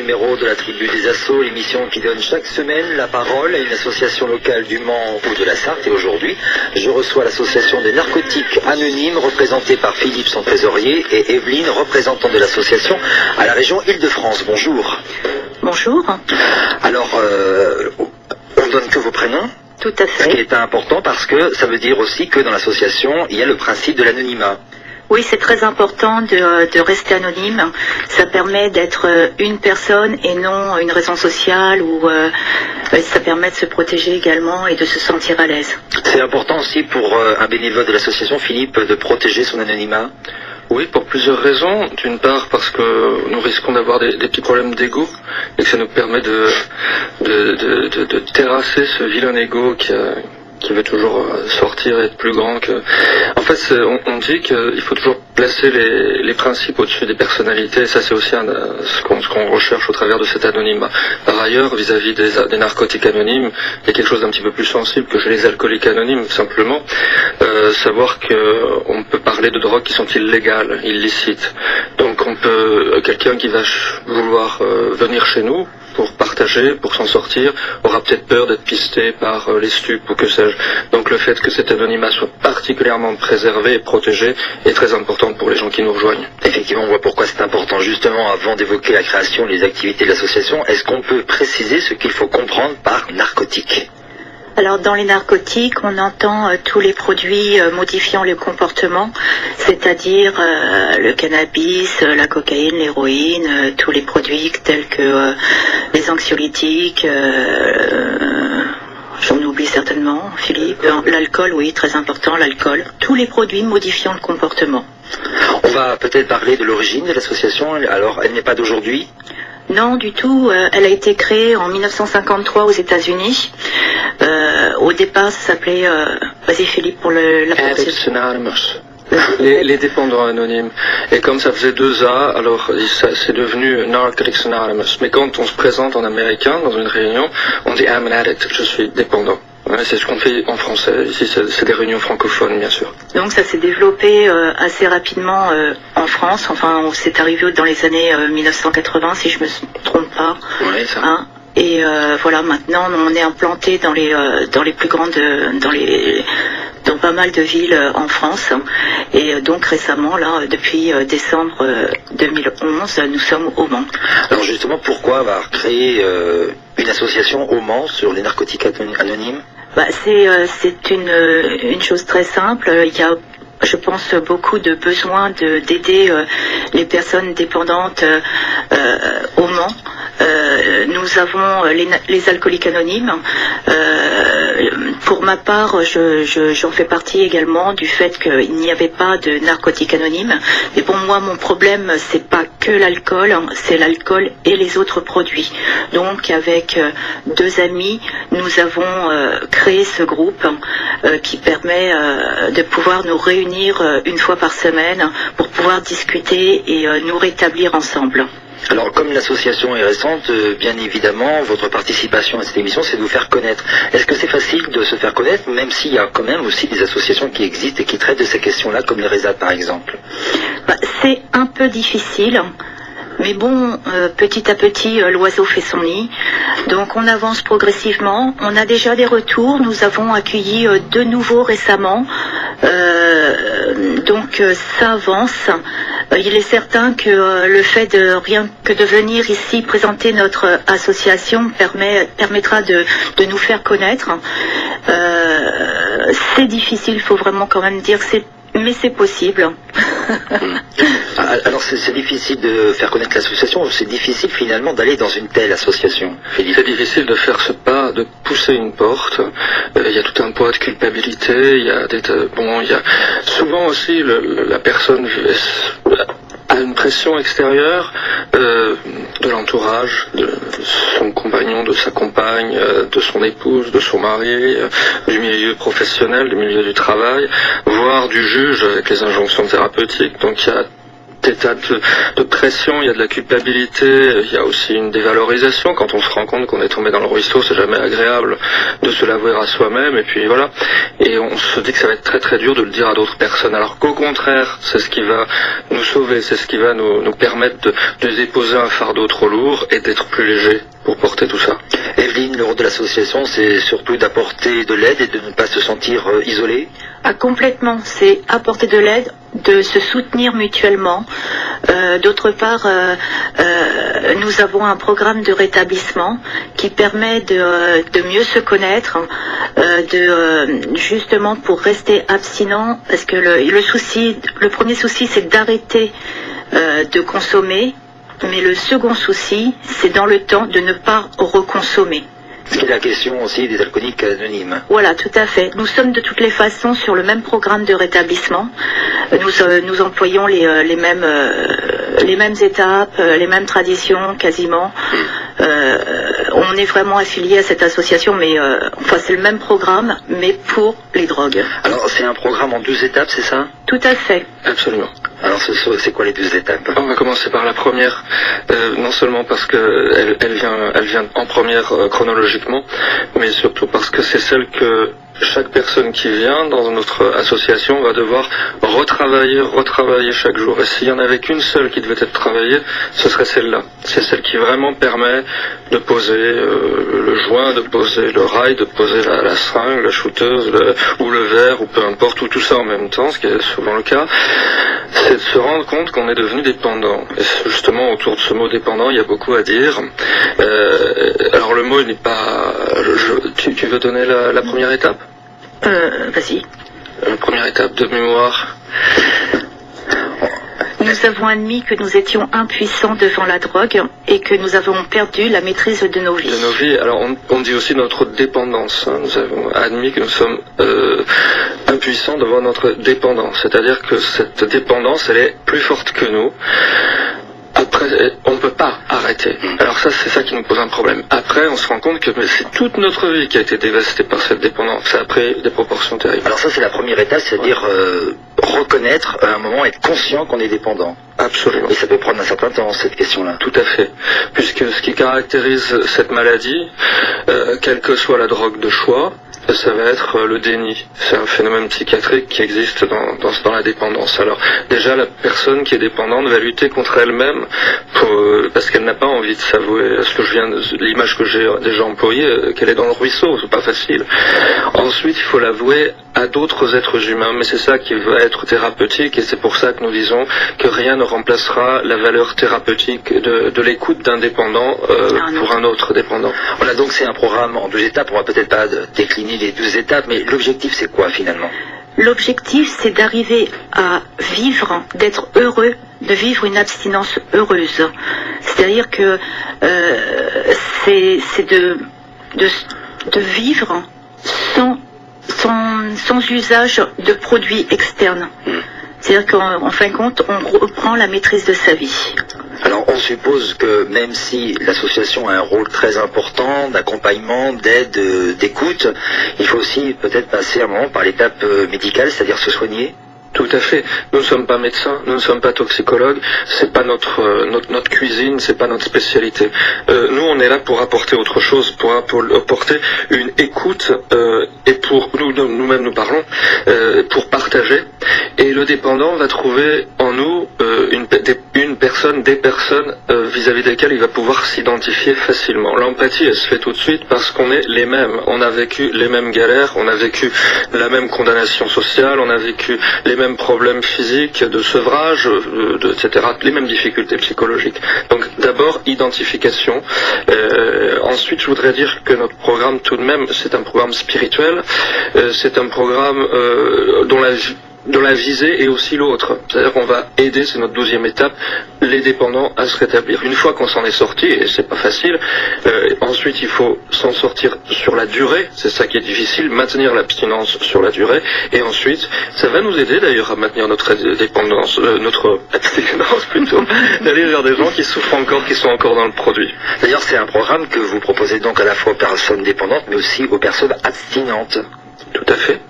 numéro de la Tribu des Assauts, l'émission qui donne chaque semaine la parole à une association locale du Mans ou de la Sarthe. Et aujourd'hui, je reçois l'association des narcotiques anonymes, représentée par Philippe, son trésorier, et Evelyne, représentant de l'association à la région Île-de-France. Bonjour. Bonjour. Alors, on donne que vos prénoms? Tout à fait. Ce qui est important parce que ça veut dire aussi que dans l'association, il y a le principe de l'anonymat. Oui, c'est très important de rester anonyme. Ça permet d'être une personne et non une raison sociale, ou ça permet de se protéger également et de se sentir à l'aise. C'est important aussi pour un bénévole de l'association, Philippe, de protéger son anonymat. Oui, pour plusieurs raisons. D'une part parce que nous risquons d'avoir des petits problèmes d'ego et que ça nous permet de terrasser ce vilain ego qui veut toujours sortir et être plus grand que... En fait, on dit qu'il faut toujours placer les principes au-dessus des personnalités, et ça c'est aussi ce qu'on recherche au travers de cet anonymat. Par ailleurs, vis-à-vis des narcotiques anonymes, il y a quelque chose d'un petit peu plus sensible que chez les alcooliques anonymes, simplement. Savoir qu'on peut parler de drogues qui sont illégales, illicites. Donc quelqu'un qui va vouloir venir chez nous pour partager, pour s'en sortir, aura peut-être peur d'être pisté par les stupes ou que sais-je. Donc le fait que cet anonymat soit particulièrement préservé et protégé est très important pour les gens qui nous rejoignent. Effectivement, on voit pourquoi c'est important. Justement, avant d'évoquer la création et les activités de l'association, est-ce qu'on peut préciser ce qu'il faut comprendre par narcotique ? Alors dans les narcotiques, on entend tous les produits modifiant le comportement, c'est-à-dire le cannabis, la cocaïne, l'héroïne, tous les produits tels que les anxiolytiques, j'en oublie certainement, Philippe, l'alcool, oui, très important, l'alcool, tous les produits modifiant le comportement. On va peut-être parler de l'origine de l'association, alors elle n'est pas d'aujourd'hui ? Non, du tout. Elle a été créée en 1953 aux États-Unis. Au départ, ça s'appelait... Vas-y Philippe pour la Addicts Anonymous. Les dépendants anonymes. Et comme ça faisait 2A, alors c'est devenu Narcotics Anonymous. Mais quand on se présente en américain dans une réunion, on dit I'm an addict, je suis dépendant. Ouais, c'est ce qu'on fait en français. Ici, c'est des réunions francophones, bien sûr. Donc ça s'est développé assez rapidement en France. Enfin, c'est arrivé dans les années 1980, si je me trompe pas. Oui, ça. Hein, et voilà, maintenant, on est implanté dans les plus grandes, dans pas mal de villes en France. Et donc récemment, là, depuis décembre 2011, nous sommes au Mans. Alors justement, pourquoi avoir créé une association au Mans sur les narcotiques anonymes ? C'est une chose très simple. Il y a, je pense, beaucoup de besoin d'aider les personnes dépendantes au Mans. Nous avons les alcooliques anonymes. Pour ma part, j'en fais partie également du fait qu'il n'y avait pas de narcotiques anonymes. Mais pour moi, mon problème, c'est pas que l'alcool, c'est l'alcool et les autres produits. Donc, avec deux amis, nous avons créé ce groupe qui permet de pouvoir nous réunir une fois par semaine pour pouvoir discuter et nous rétablir ensemble. Alors, comme l'association est récente, bien évidemment, votre participation à cette émission, c'est de vous faire connaître. Est-ce que c'est facile de se faire connaître, même s'il y a quand même aussi des associations qui existent et qui traitent de ces questions-là, comme les RESAT par exemple ? C'est un peu difficile. Mais bon, petit à petit, l'oiseau fait son nid. Donc on avance progressivement. On a déjà des retours. Nous avons accueilli deux nouveaux récemment. Donc ça avance. Il est certain que le fait de rien que de venir ici présenter notre association permettra de nous faire connaître. C'est difficile, il faut vraiment quand même dire que mais c'est possible. Alors c'est difficile de faire connaître l'association, ou c'est difficile finalement d'aller dans une telle association, Philippe ? C'est difficile de faire ce pas, de pousser une porte. Il y a tout un poids de culpabilité. Il y a souvent aussi la personne a une pression extérieure de l'entourage, de son compagnon, de sa compagne, de son épouse, de son mari, du milieu professionnel, du milieu du travail, voire du juge avec les injonctions thérapeutiques. Donc il y a état de pression, il y a de la culpabilité, il y a aussi une dévalorisation. Quand on se rend compte qu'on est tombé dans le ruisseau, c'est jamais agréable de se l'avouer à soi-même, et puis voilà. Et on se dit que ça va être très très dur de le dire à d'autres personnes, alors qu'au contraire, c'est ce qui va nous sauver, c'est ce qui va nous permettre de déposer un fardeau trop lourd et d'être plus léger pour porter tout ça. Evelyne, le rôle de l'association, c'est surtout d'apporter de l'aide et de ne pas se sentir isolé? Complètement, c'est apporter de l'aide, de se soutenir mutuellement. D'autre part, nous avons un programme de rétablissement qui permet de mieux se connaître, justement pour rester abstinent, parce que le premier souci, c'est d'arrêter de consommer, mais le second souci, c'est dans le temps de ne pas reconsommer. Ce qui est la question aussi des alcooliques anonymes. Voilà, tout à fait. Nous sommes de toutes les façons sur le même programme de rétablissement. Nous employons les mêmes étapes, les mêmes traditions quasiment. On est vraiment affilié à cette association, mais c'est le même programme, mais pour les drogues. Alors c'est un programme en 12 étapes, c'est ça? Tout à fait. Absolument. Alors c'est quoi les 12 étapes? On va commencer par la première, non seulement parce que elle vient en première chronologiquement, mais surtout parce que c'est celle que chaque personne qui vient dans notre association va devoir retravailler chaque jour. Et s'il y en avait qu'une seule qui devait être travaillée, ce serait celle-là. C'est celle qui vraiment permet de poser le joint, de poser le rail, de poser la seringue, la shooteuse, ou le verre, ou peu importe, ou tout ça en même temps, ce qui est souvent le cas. C'est de se rendre compte qu'on est devenu dépendant. Et justement, autour de ce mot dépendant, il y a beaucoup à dire. Alors le mot n'est pas... Tu veux donner la première étape? Vas-y. La première étape de mémoire. Nous avons admis que nous étions impuissants devant la drogue et que nous avons perdu la maîtrise de nos vies. De nos vies, alors on dit aussi notre dépendance. Nous avons admis que nous sommes impuissants devant notre dépendance. C'est-à-dire que cette dépendance, elle est plus forte que nous. Après, on ne peut pas arrêter. Alors ça, c'est ça qui nous pose un problème. Après, on se rend compte que c'est toute notre vie qui a été dévastée par cette dépendance. Ça a pris des proportions terribles. Alors ça, c'est la première étape, c'est-à-dire reconnaître à un moment, être conscient qu'on est dépendant. Absolument. Et ça peut prendre un certain temps, cette question-là. Tout à fait. Puisque ce qui caractérise cette maladie, quelle que soit la drogue de choix, ça va être le déni. C'est un phénomène psychiatrique qui existe dans la dépendance. Alors déjà, la personne qui est dépendante va lutter contre elle-même parce qu'elle n'a pas envie de s'avouer l'image que j'ai déjà employée, qu'elle est dans le ruisseau. C'est pas facile. Ensuite, il faut l'avouer à d'autres êtres humains, mais c'est ça qui va être thérapeutique, et c'est pour ça que nous disons que rien ne remplacera la valeur thérapeutique de l'écoute d'un dépendant pour un autre dépendant. Voilà, donc c'est un programme en 12 étapes. On va peut-être pas décliner les 12 étapes, mais l'objectif c'est quoi finalement? L'objectif, c'est d'arriver à vivre, d'être heureux, de vivre une abstinence heureuse. C'est-à-dire que c'est de vivre sans usage de produits externes. C'est-à-dire qu'en fin de compte, on reprend la maîtrise de sa vie. Alors on suppose que même si l'association a un rôle très important d'accompagnement, d'aide, d'écoute, il faut aussi peut-être passer un moment par l'étape médicale, c'est-à-dire se soigner. Tout à fait. Nous ne sommes pas médecins, nous ne sommes pas toxicologues, c'est pas notre cuisine, c'est pas notre spécialité. Nous, on est là pour apporter autre chose, pour apporter une écoute et pour nous-mêmes nous parlons pour partager. Et le dépendant va trouver en nous des personnes vis-à-vis desquelles il va pouvoir s'identifier facilement. L'empathie, elle se fait tout de suite parce qu'on est les mêmes. On a vécu les mêmes galères, on a vécu la même condamnation sociale, on a vécu les mêmes problèmes physiques, de sevrage, etc., les mêmes difficultés psychologiques. Donc d'abord, identification. Ensuite, je voudrais dire que notre programme, tout de même, c'est un programme spirituel. C'est un programme dont la visée est aussi l'autre. C'est-à-dire qu'on va aider, c'est notre 12e étape, les dépendants à se rétablir. Une fois qu'on s'en est sorti, et c'est pas facile, ensuite il faut s'en sortir sur la durée, c'est ça qui est difficile, maintenir l'abstinence sur la durée, et ensuite, ça va nous aider d'ailleurs à maintenir notre dépendance, notre abstinence plutôt, d'aller vers des gens qui souffrent encore, qui sont encore dans le produit. D'ailleurs, c'est un programme que vous proposez donc à la fois aux personnes dépendantes, mais aussi aux personnes abstinentes. Tout à fait.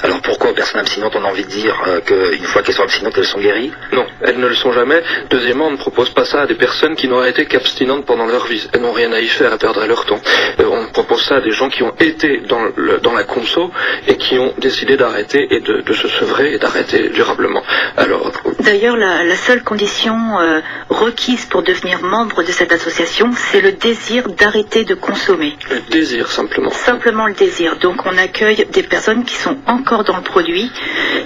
Alors pourquoi aux personnes abstinentes on a envie de dire qu'une fois qu'elles sont abstinentes, elles sont guéries? Non, elles ne le sont jamais. Deuxièmement, on ne propose pas ça à des personnes qui n'auraient été qu'abstinentes pendant leur vie. Elles n'ont rien à y faire, à perdre leur temps. On propose ça à des gens qui ont été dans la conso et qui ont décidé d'arrêter et de se sevrer et d'arrêter durablement. Alors, d'ailleurs, la seule condition requise pour devenir membre de cette association, c'est le désir d'arrêter de consommer. Le désir, simplement. Simplement le désir. Donc on accueille des personnes qui sont encore dans le produit,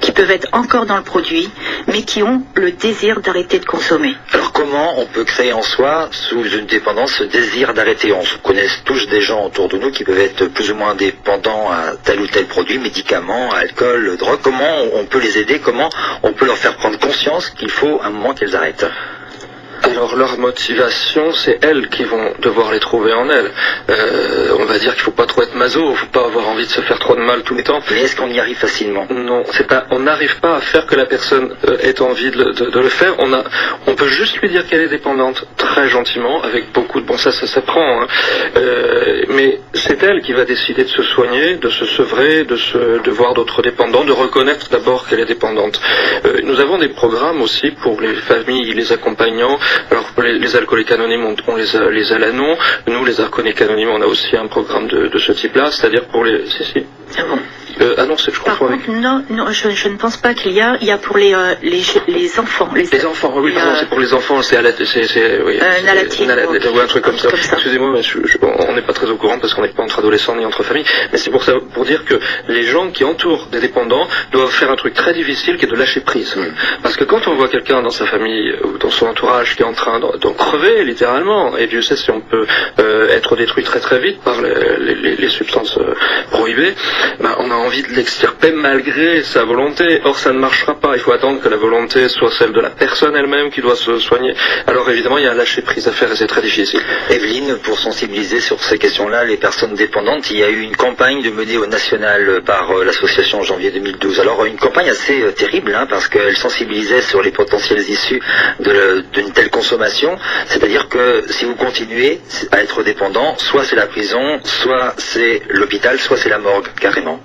qui peuvent être encore dans le produit, mais qui ont le désir d'arrêter de consommer. Alors comment on peut créer en soi, sous une dépendance, ce désir d'arrêter? On connaît tous des gens autour de nous qui peuvent être plus ou moins dépendants à tel ou tel produit, médicaments, alcool, drogue. Comment on peut les aider? Comment on peut leur faire prendre conscience qu'il faut un moment qu'elles arrêtent? Alors leur motivation, c'est elles qui vont devoir les trouver en elles. On va dire qu'il faut pas trop être maso, il faut pas avoir envie de se faire trop de mal tout le temps. Mais est-ce qu'on y arrive facilement? Non, on n'arrive pas à faire que la personne ait envie de le faire. On peut juste lui dire qu'elle est dépendante très gentiment, avec beaucoup de bon ça s'apprend. Hein. Mais c'est elle qui va décider de se soigner, de se sevrer, de voir d'autres dépendants, de reconnaître d'abord qu'elle est dépendante. Nous avons des programmes aussi pour les familles, les accompagnants. Alors pour les alcooliques anonymes, on les Alanons. Nous, les alcooliques anonymes, on a aussi un programme de ce type-là, c'est-à-dire pour les... Si. Ah bon? Non, c'est je Par comprends contre, non, je ne pense pas qu'il y a. Il y a pour les enfants. Les enfants, oui, pardon, c'est pour les enfants, c'est oui, Nalatyne, ou un truc comme ça. Excusez-moi, mais on n'est pas très au courant parce qu'on n'est pas entre adolescents ni entre familles, mais c'est pour dire que les gens qui entourent des dépendants doivent faire un truc très difficile qui est de lâcher prise. Parce que quand on voit quelqu'un dans sa famille ou dans son entourage qui est en train d'en crever, littéralement, et Dieu sait si on peut être détruit très très vite par les substances prohibées, ben, on a envie de l'extirper malgré sa volonté. Or, ça ne marchera pas. Il faut attendre que la volonté soit celle de la personne elle-même qui doit se soigner. Alors, évidemment, il y a un lâcher-prise à faire et c'est très difficile. Evelyne, pour sensibiliser sur ces questions-là, les personnes dépendantes, il y a eu une campagne de menée au national par l'association en janvier 2012. Alors, une campagne assez terrible, hein, parce qu'elle sensibilisait sur les potentielles issues d'une telle consommation. C'est-à-dire que si vous continuez à être dépendant, soit c'est la prison, soit c'est l'hôpital, soit c'est la morgue, carrément.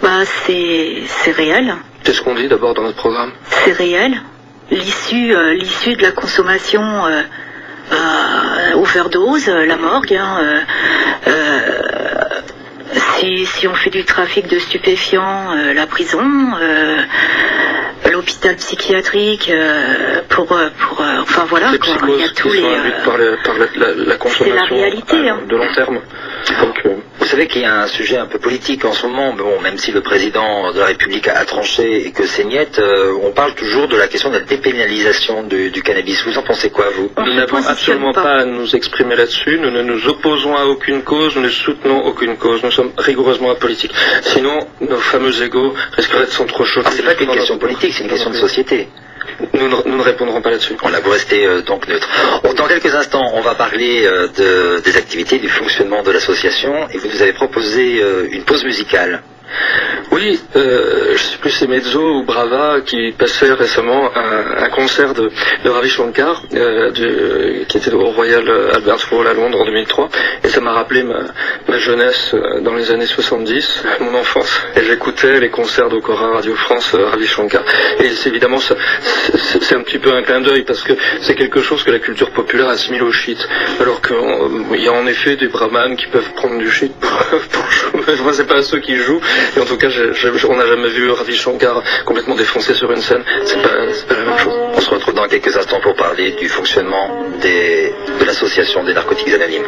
Bah, c'est réel. C'est ce qu'on dit d'abord dans notre programme. C'est réel. L'issue de la consommation overdose, la morgue. Hein, si on fait du trafic de stupéfiants, la prison, l'hôpital psychiatrique, enfin voilà, les quoi. Il y a tous les. Par la consommation. C'est la réalité, hein. De long terme. Donc, vous savez qu'il y a un sujet un peu politique en ce moment, bon, même si le président de la République a tranché et que c'est niette, on parle toujours de la question de la dépénalisation du cannabis. Vous en pensez quoi, vous? Nous n'avons absolument pas à nous exprimer là-dessus, nous ne nous opposons à aucune cause, nous ne soutenons aucune cause, nous sommes rigoureusement apolitiques. Sinon, nos fameux égos risqueraient de s'entrechoquer. C'est pas qu'une question politique, c'est une question de société. Nous ne répondrons pas là-dessus. On a beau rester donc neutre. Dans quelques instants, on va parler des activités, du fonctionnement de l'association, et vous nous avez proposé une pause musicale. Oui, je sais plus c'est Mezzo ou Brava qui passait récemment un concert de Ravi Shankar qui était au Royal Albert Hall à Londres en 2003 et ça m'a rappelé ma jeunesse dans les années 70, mon enfance, et j'écoutais les concerts d'Okora Radio France Ravi Shankar et c'est évidemment c'est un petit peu un clin d'œil parce que c'est quelque chose que la culture populaire assimile au shit alors qu'il y a en effet des brahmanes qui peuvent prendre du shit pour jouer. Moi c'est pas ceux qui jouent. Et en tout cas, on n'a jamais vu Ravi Shankar complètement défoncé sur une scène. C'est pas la même chose. On se retrouve dans quelques instants pour parler du fonctionnement de l'association des narcotiques anonymes.